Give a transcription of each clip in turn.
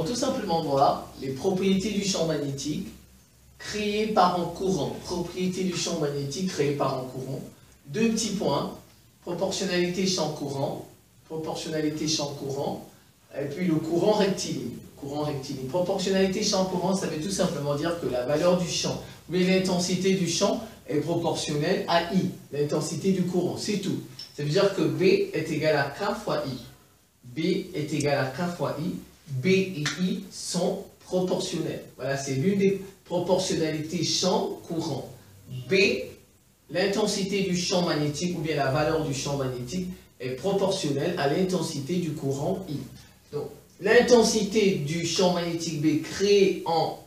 tout simplement voir les propriétés du champ magnétique créées par un courant. Propriétés du champ magnétique créées par un courant. Deux petits points, proportionnalité champ courant, et puis le courant rectiligne. Proportionnalité champ courant, ça veut tout simplement dire que la valeur du champ, ou l'intensité du champ est proportionnelle à I, l'intensité du courant, c'est tout. Ça veut dire que B est égal à K fois I. B est égal à K fois I. B et I sont proportionnels. Voilà, c'est l'une des proportionnalités champ-courant. B, l'intensité du champ magnétique, ou bien la valeur du champ magnétique, est proportionnelle à l'intensité du courant I. Donc, l'intensité du champ magnétique B créé en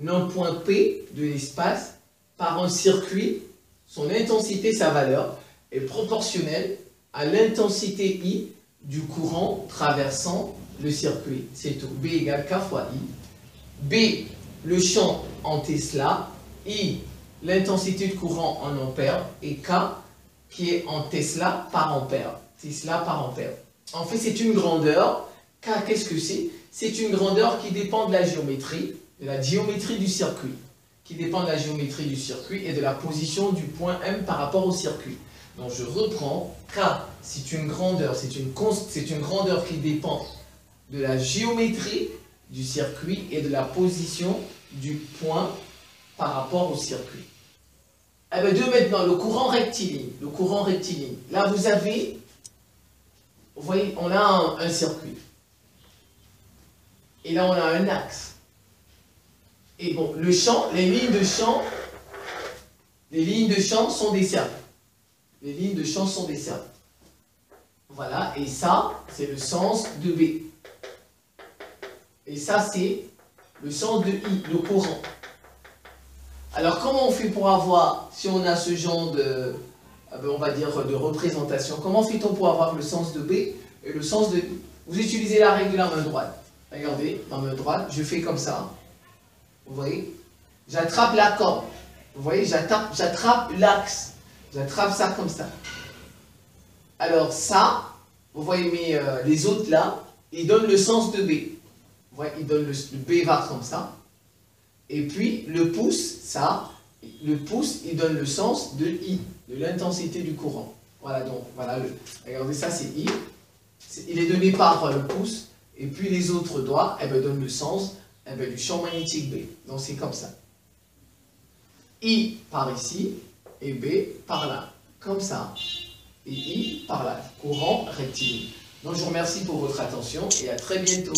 un point P de l'espace par un circuit, son intensité, sa valeur, est proportionnelle à l'intensité I du courant traversant le circuit. C'est tout. B égale K fois I. B, le champ en Tesla. I, l'intensité de courant en ampères. Et K, qui est en Tesla par ampère. En fait, c'est une grandeur. K, qu'est-ce que c'est? C'est une grandeur qui dépend de la géométrie, du circuit. Et de la position du point M par rapport au circuit. Donc je reprends, K, c'est une grandeur, grandeur qui dépend de la géométrie du circuit et de la position du point par rapport au circuit. Eh bien, maintenant, le courant rectiligne. Là, vous voyez, on a un circuit. Et là, on a un axe. Et bon, les lignes de champ sont des cercles. Voilà, et ça, c'est le sens de B. Et ça, c'est le sens de I, le courant. Alors, comment on fait pour avoir, si on a ce genre de, on va dire, de représentation, comment fait-on pour avoir le sens de B et le sens de I? Vous utilisez la règle de la main droite. Regardez, ma main droite, je fais comme ça. Vous voyez? J'attrape la corde. Vous voyez? J'attrape l'axe. J'attrape ça comme ça. Alors ça, vous voyez, les autres là, ils donnent le sens de B. Vous voyez, ils donnent le B va comme ça. Et puis le pouce, il donne le sens de I, de l'intensité du courant. Voilà, donc, voilà, regardez, ça c'est I. Il est donné par le pouce. Et puis les autres doigts, donnent le sens du champ magnétique B. Donc c'est comme ça. I par ici et B par là. Comme ça. Et I par là. Courant rectiligne. Donc je vous remercie pour votre attention et à très bientôt.